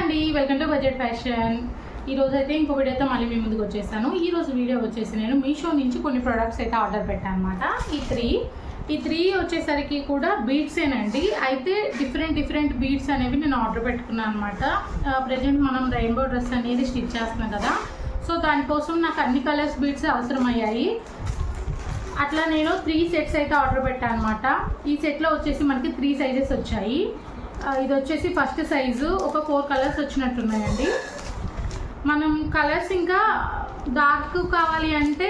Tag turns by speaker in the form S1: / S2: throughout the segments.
S1: అండి, welcome to budget fashion. ఈరోజు అయితే ఇంకో వీడియోతో మళ్ళీ మీ ముందుకు వచ్చేసాను. ఈరోజు వీడియో వచ్చేసి నేను మీషో నుంచి కొన్ని ప్రొడక్ట్స్ అయితే ఆర్డర్ పెట్టాను అనమాట. ఈ త్రీ వచ్చేసరికి కూడా బీడ్సేనండి. అయితే డిఫరెంట్ బీడ్స్ అనేవి నేను ఆర్డర్ పెట్టుకున్నాను అనమాట. ప్రజెంట్ మనం రెయిన్బో డ్రెస్ అనేది స్టిచ్ చేస్తున్నాం కదా, సో దానికోసం నాకు అన్ని కలర్స్ బీడ్స్ అవసరమయ్యాయి. అట్లా నేను 3 సెట్స్ అయితే ఆర్డర్ పెట్టాను అనమాట. ఈ సెట్లో వచ్చేసి మనకి 3 సైజెస్ వచ్చాయి. ఇది వచ్చేసి ఫస్ట్ సైజు ఒక 4 కలర్స్ వచ్చినట్టున్నాయండి. మనం కలర్స్ ఇంకా డార్క్ కావాలి అంటే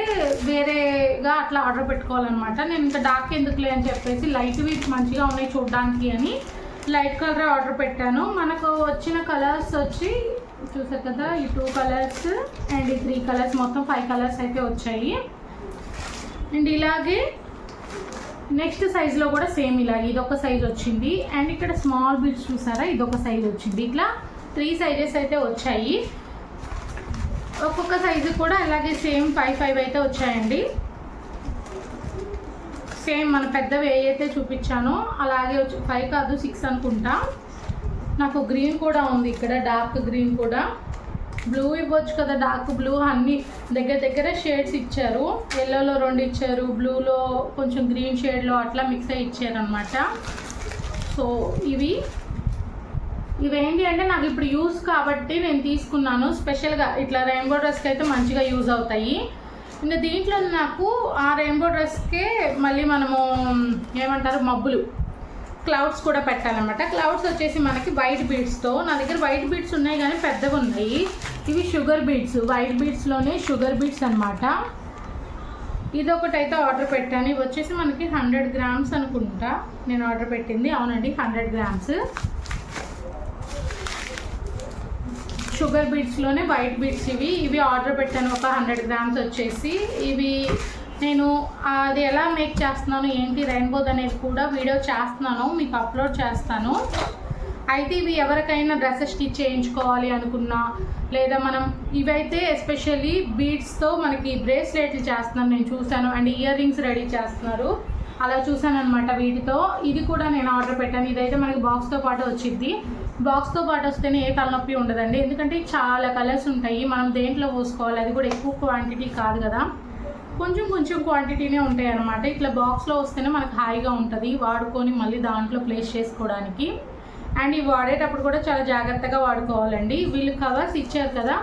S1: వేరేగా అట్లా ఆర్డర్ పెట్టుకోవాలన్నమాట. నేను ఇంకా డార్క్ ఎందుకులే అని చెప్పేసి లైట్వి మంచిగా ఉన్నాయి చూడడానికి అని లైట్ కలర్ ఆర్డర్ పెట్టాను. మనకు వచ్చిన కలర్స్ వచ్చి చూసారు కదా, ఈ 2 కలర్స్ అండ్ ఈ 3 కలర్స్, మొత్తం 5 కలర్స్ అయితే వచ్చాయి. అండ్ ఇలాగే నెక్స్ట్ సైజులో కూడా సేమ్ ఇలాగే ఇదొక సైజ్ వచ్చింది. అండ్ ఇక్కడ స్మాల్ బీడ్స్ చూసారా, ఇదొక సైజ్ వచ్చింది. ఇట్లా 3 సైజెస్ అయితే వచ్చాయి. ఒక్కొక్క సైజు కూడా అలాగే సేమ్ 5 అయితే వచ్చాయండి. సేమ్ మన పెద్దవి అయితే చూపించానో అలాగే 5 కాదు 6 అనుకుంటా. నాకు గ్రీన్ కూడా ఉంది ఇక్కడ, డార్క్ గ్రీన్ కూడా. బ్లూ ఇవ్వచ్చు కదా, డార్క్ బ్లూ అన్ని దగ్గర షేడ్స్ ఇచ్చారు. ఎల్లోలో 2 ఇచ్చారు, బ్లూలో కొంచెం గ్రీన్ షేడ్లో అట్లా మిక్స్ అయ్యి ఇచ్చారనమాట. సో ఇవేంటి అంటే నాకు ఇప్పుడు యూస్ కాబట్టి నేను తీసుకున్నాను. స్పెషల్గా ఇట్లా రెయిన్బో డ్రెస్కి అయితే మంచిగా యూజ్ అవుతాయి. ఇంకా దీంట్లో నాకు ఆ రెయిన్బో డ్రెస్కే మళ్ళీ మనము ఏమంటారు మబ్బులు క్లౌడ్స్ కూడా పెట్టాలన్నమాట. క్లౌడ్స్ వచ్చేసి మనకి వైట్ బీడ్స్తో, నా దగ్గర వైట్ బీడ్స్ ఉన్నాయి కానీ పెద్దగా ఉన్నాయి. ఇవి షుగర్ బీడ్స్, వైట్ బీడ్స్లోనే షుగర్ బీడ్స్ అనమాట. ఇదొకటి అయితే ఆర్డర్ పెట్టాను. ఇవి వచ్చేసి మనకి 100 గ్రామ్స్ అనుకుంటా నేను ఆర్డర్ పెట్టింది. అవునండి, 100 గ్రామ్స్ షుగర్ బీడ్స్లోనే వైట్ బీడ్స్. ఇవి ఆర్డర్ పెట్టాను. ఒక 100 గ్రామ్స్ వచ్చేసి ఇవి నేను అది ఎలా మేక్ చేస్తున్నాను ఏంటి రెయిన్బోది అనేది కూడా వీడియో చేస్తున్నాను, మీకు అప్లోడ్ చేస్తాను. అయితే ఇవి ఎవరికైనా డ్రెస్సెస్ స్టిచ్ చేయించుకోవాలి అనుకున్నా, లేదా మనం ఇవైతే ఎస్పెషల్లీ బీడ్స్తో మనకి బ్రేస్లెట్లు చేస్తున్నాను నేను చూశాను. అండ్ ఇయర్ రింగ్స్ రెడీ చేస్తున్నారు, అలా చూశాను అనమాట వీటితో. ఇది కూడా నేను ఆర్డర్ పెట్టాను. ఇదైతే మనకి బాక్స్తో పాటు వచ్చింది. బాక్స్తో పాటు వస్తేనే ఏ తలనొప్పి ఉండదండి, ఎందుకంటే చాలా కలర్స్ ఉంటాయి. మనం దేంట్లో పోసుకోవాలి, అది కూడా ఎక్కువ క్వాంటిటీ కాదు కదా, కొంచెం క్వాంటిటీనే ఉంటాయి అన్నమాట. ఇట్లా బాక్స్లో వస్తేనే మనకు హాయిగా ఉంటుంది వాడుకొని మళ్ళీ దాంట్లో ప్లేస్ చేసుకోవడానికి. అండ్ ఇవి వాడేటప్పుడు కూడా చాలా జాగ్రత్తగా వాడుకోవాలండి. వీళ్ళు కవర్స్ ఇచ్చారు కదా,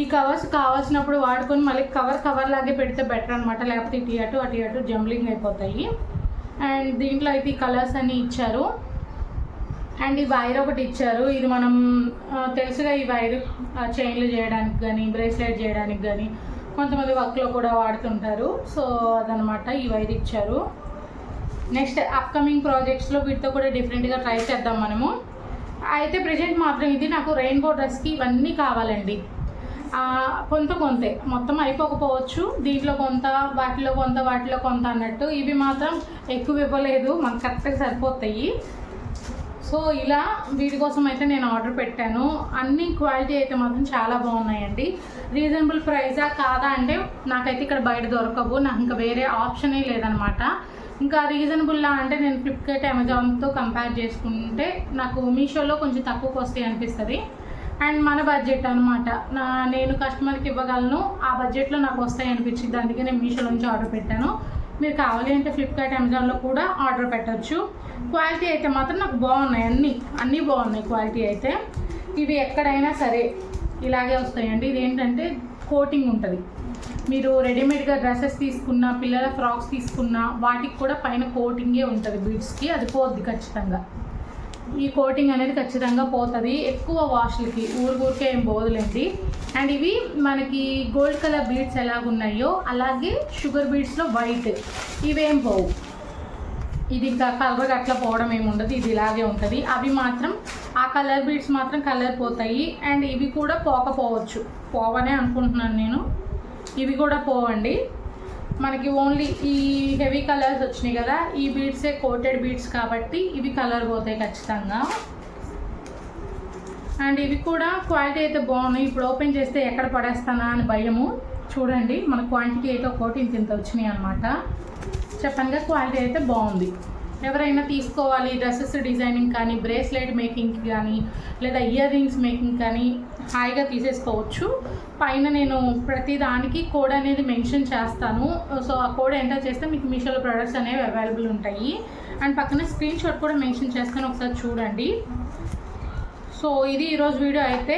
S1: ఈ కవర్స్ కావాల్సినప్పుడు వాడుకొని మళ్ళీ కవర్ లాగే పెడితే బెటర్ అనమాట, లేకపోతే ఇటు అటు జంబ్లింగ్ అయిపోతాయి. అండ్ దీంట్లో అయితే ఈ కలర్స్ అన్నీ ఇచ్చారు. అండ్ ఈ వైర్ ఒకటి ఇచ్చారు. ఇది మనం తెలుసుగా, ఈ వైర్ చైన్లు చేయడానికి కానీ బ్రేస్లెట్ చేయడానికి కానీ కొంతమంది వర్క్లో కూడా వాడుతుంటారు. సో అదనమాట, ఈ వైర్ ఇచ్చారు. నెక్స్ట్ అప్కమింగ్ ప్రాజెక్ట్స్లో వీటితో కూడా డిఫరెంట్గా ట్రై చేద్దాం మనము. అయితే ప్రజెంట్ మాత్రం ఇది నాకు రెయిన్బో డ్రెస్కి ఇవన్నీ కావాలండి. కొంతే మొత్తం అయిపోకపోవచ్చు, దీంట్లో కొంత వాటిలో కొంత అన్నట్టు. ఇవి మాత్రం ఎక్కువ ఇవ్వలేదు, మనకు కరెక్ట్గా సరిపోతాయి. సో ఇలా వీటి కోసం అయితే నేను ఆర్డర్ పెట్టాను. అన్ని క్వాలిటీ అయితే మాత్రం చాలా బాగున్నాయండి. రీజనబుల్ ప్రైజా కాదా అంటే నాకైతే ఇక్కడ బయట దొరకవు, నాకు ఇంకా వేరే ఆప్షనే లేదనమాట. ఇంకా రీజనబుల్లా అంటే నేను ఫ్లిప్కార్ట్ అమెజాన్తో కంపేర్ చేసుకుంటే నాకు మీషోలో కొంచెం తక్కువకి వస్తాయి అనిపిస్తుంది. అండ్ మన బడ్జెట్ అనమాట, నేను కస్టమర్కి ఇవ్వగలను, ఆ బడ్జెట్లో నాకు వస్తాయి అనిపించింది. అందుకే నేను మీషో నుంచి ఆర్డర్ పెట్టాను. మీరు కావాలి అంటే ఫ్లిప్కార్ట్ అమెజాన్లో కూడా ఆర్డర్ పెట్టచ్చు. క్వాలిటీ అయితే మాత్రం నాకు బాగున్నాయి, అన్నీ బాగున్నాయి క్వాలిటీ అయితే. ఇవి ఎక్కడైనా సరే ఇలాగే వస్తాయండి. ఇది ఏంటంటే కోటింగ్ ఉంటుంది. మీరు రెడీమేడ్గా డ్రెస్సెస్ తీసుకున్నా, పిల్లల ఫ్రాక్స్ తీసుకున్నా వాటికి కూడా పైన కోటింగే ఉంటుంది బీడ్స్కి, అది పోద్ది ఖచ్చితంగా. ఈ కోటింగ్ అనేది ఖచ్చితంగా పోతుంది ఎక్కువ వాష్లకి, ఊరికే ఏం పోదులేండి. అండ్ ఇవి మనకి గోల్డ్ కలర్ బీడ్స్ ఎలాగున్నాయో అలాగే షుగర్ బీడ్స్లో వైట్, ఇవేం పోవు. ఇది ఇంకా కలర్ అట్లా పోవడం ఏమి ఉండదు, ఇది ఇలాగే ఉంటుంది. అవి మాత్రం ఆ కలర్ బీడ్స్ మాత్రం కలర్ పోతాయి. అండ్ ఇవి కూడా పోకపోవచ్చు, పోవనే అనుకుంటున్నాను నేను. ఇవి కూడా పోవండి, మనకి ఓన్లీ ఈ హెవీ కలర్స్ వచ్చినాయి కదా, ఈ బీడ్సే కోటెడ్ బీడ్స్ కాబట్టి ఇవి కలర్ పోతాయి ఖచ్చితంగా. అండ్ ఇవి కూడా క్వాలిటీ అయితే బాగున్నాయి. ఇప్పుడు ఓపెన్ చేస్తే ఎక్కడ పడేస్తానా అని భయము. చూడండి, మన క్వాంటిటీ అయితే ఒకటి ఇంత వచ్చినాయి అనమాట. చెప్పంగా క్వాలిటీ అయితే బాగుంది. ఎవరైనా తీసుకోవాలి డ్రెస్సెస్ డిజైనింగ్ కానీ, బ్రేస్లెట్ మేకింగ్ కానీ, లేదా ఇయర్ రింగ్స్ మేకింగ్ కానీ హాయిగా తీసేసుకోవచ్చు. పైన నేను ప్రతి దానికి కోడ్ అనేది మెన్షన్ చేస్తాను. సో ఆ కోడ్ ఎంటర్ చేస్తే మీకు మీషోలో ప్రొడక్ట్స్ అనేవి అవైలబుల్ ఉంటాయి. అండ్ పక్కన స్క్రీన్ షాట్ కూడా మెన్షన్ చేస్తాను, ఒకసారి చూడండి. సో ఇది ఈరోజు వీడియో అయితే.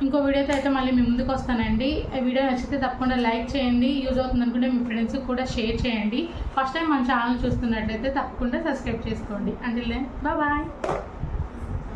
S1: ఇంకో వీడియోతో అయితే మళ్ళీ మీ ముందుకు వస్తానండి. ఈ వీడియో నచ్చితే తప్పకుండా లైక్ చేయండి. యూజ్ అవుతుంది అనుకుంటే మీ ఫ్రెండ్స్కి కూడా షేర్ చేయండి. ఫస్ట్ టైం మన ఛానల్ చూస్తున్నట్లయితే తప్పకుండా సబ్స్క్రైబ్ చేసుకోండి. Until then bye.